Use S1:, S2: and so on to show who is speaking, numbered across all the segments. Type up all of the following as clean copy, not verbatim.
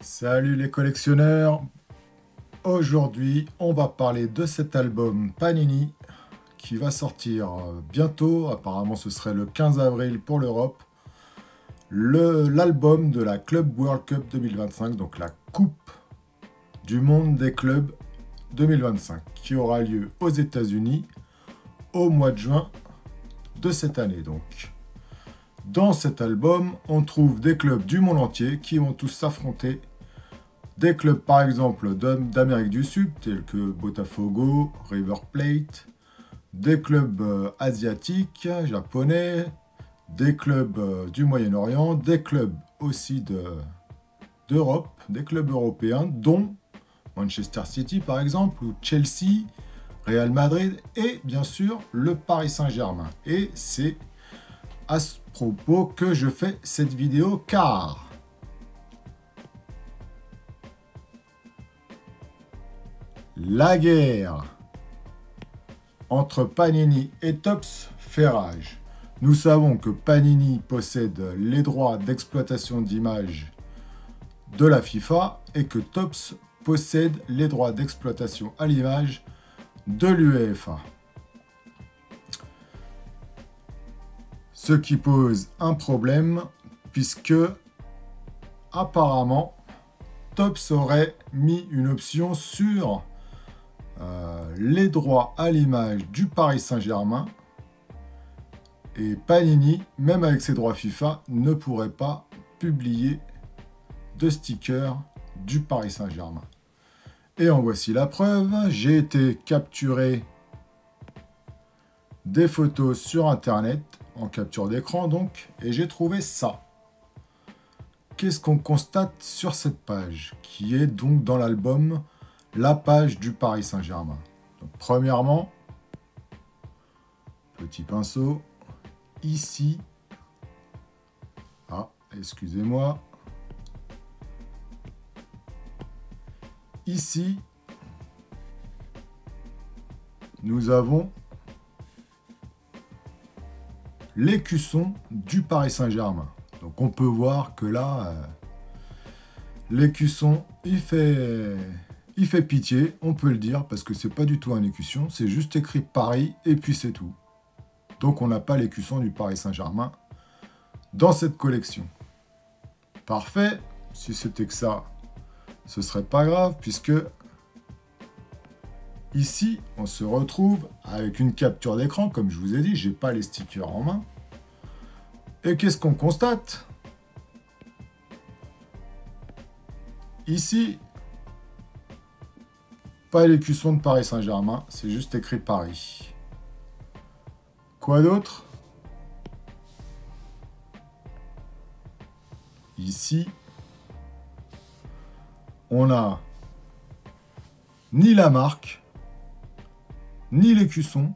S1: Salut les collectionneurs. Aujourd'hui, on va parler de cet album Panini qui va sortir bientôt. Apparemment, ce serait le 15 avril pour l'Europe. L'album de la Club World Cup 2025, donc la Coupe du Monde des clubs 2025, qui aura lieu aux États-Unis au mois de juin de cette année. Donc, dans cet album, on trouve des clubs du monde entier qui vont tous s'affronter. Des clubs, par exemple, d'Amérique du Sud, tels que Botafogo, River Plate, des clubs asiatiques, japonais, des clubs du Moyen-Orient, des clubs aussi d'Europe, des clubs européens, dont Manchester City, par exemple, ou Chelsea, Real Madrid, et bien sûr, le Paris Saint-Germain. Et c'est à ce propos que je fais cette vidéo, car la guerre entre Panini et Topps fait rage. Nous savons que Panini possède les droits d'exploitation d'images de la FIFA et que Topps possède les droits d'exploitation à l'image de l'UEFA. Ce qui pose un problème puisque apparemment Topps aurait mis une option sur les droits à l'image du Paris Saint-Germain, et Panini, même avec ses droits FIFA, ne pourrait pas publier de stickers du Paris Saint-Germain. Et en voici la preuve. J'ai été capturer des photos sur internet, en capture d'écran donc, et j'ai trouvé ça. Qu'est-ce qu'on constate sur cette page, qui est donc dans l'album la page du Paris Saint-Germain? Premièrement, petit pinceau, ici, excusez-moi, ici, nous avons l'écusson du Paris Saint-Germain. Donc on peut voir que là, l'écusson, il fait pitié, on peut le dire, parce que c'est pas du tout un écusson, c'est juste écrit Paris et puis c'est tout. Donc on n'a pas l'écusson du Paris Saint-Germain dans cette collection. Parfait, si c'était que ça, ce serait pas grave, puisque ici, on se retrouve avec une capture d'écran, comme je vous ai dit, j'ai pas les stickers en main. Et qu'est-ce qu'on constate? Ici, pas l'écusson de Paris Saint-Germain, c'est juste écrit Paris. Quoi d'autre? Ici, on a ni la marque, ni l'écusson,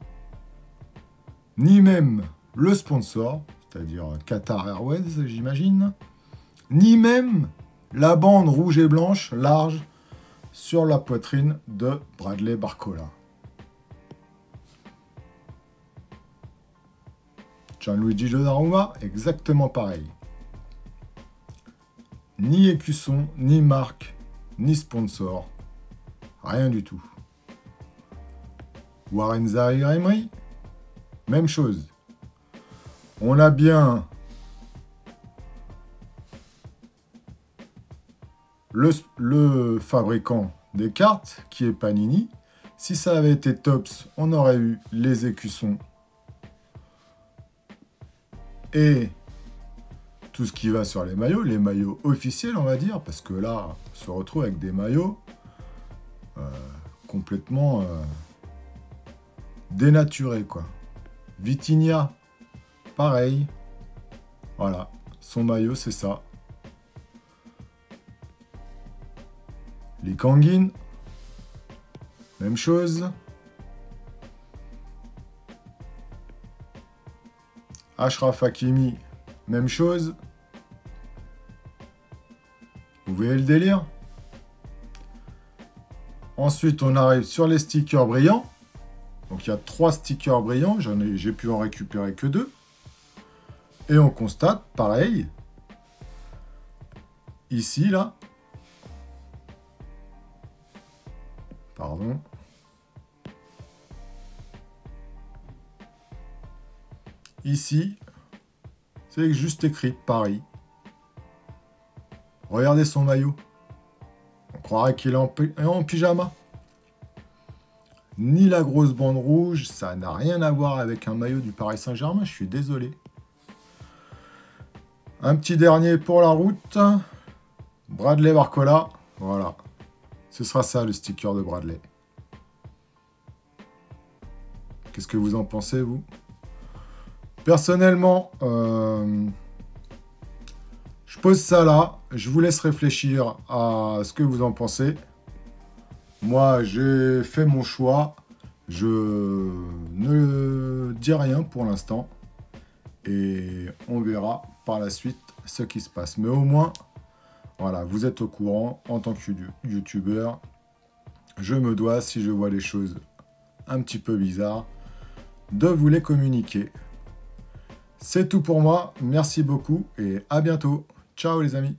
S1: ni même le sponsor, c'est-à-dire Qatar Airways, j'imagine, ni même la bande rouge et blanche large sur la poitrine de Bradley Barcola. Gianluigi Donnarumma, exactement pareil. Ni écusson, ni marque, ni sponsor. Rien du tout. Warren Zaïre-Emery, même chose. On a bien le fabricant des cartes, qui est Panini. Si ça avait été Topps, on aurait eu les écussons et tout ce qui va sur les maillots officiels, on va dire, parce que là, on se retrouve avec des maillots complètement dénaturés, quoi. Vitinha, pareil. Voilà, son maillot, c'est ça. Les Kangin, même chose. Achraf Hakimi, même chose. Vous voyez le délire? Ensuite, on arrive sur les stickers brillants. Donc, il y a 3 stickers brillants. J'ai pu en récupérer que 2. Et on constate, pareil, ici, là, Pardon. Ici, c'est juste écrit Paris. Regardez son maillot. On croirait qu'il est en pyjama. Ni la grosse bande rouge, ça n'a rien à voir avec un maillot du Paris Saint-Germain, je suis désolé. Un petit dernier pour la route. Bradley Barcola, voilà. Ce sera ça le sticker de Bradley. Qu'est-ce que vous en pensez, vous? Personnellement, je pose ça là. Je vous laisse réfléchir à ce que vous en pensez. Moi, j'ai fait mon choix. Je ne dis rien pour l'instant. Et on verra par la suite ce qui se passe. Mais au moins, voilà, vous êtes au courant. En tant que youtubeur, je me dois, si je vois des choses un petit peu bizarres, de vous les communiquer. C'est tout pour moi. Merci beaucoup et à bientôt. Ciao les amis.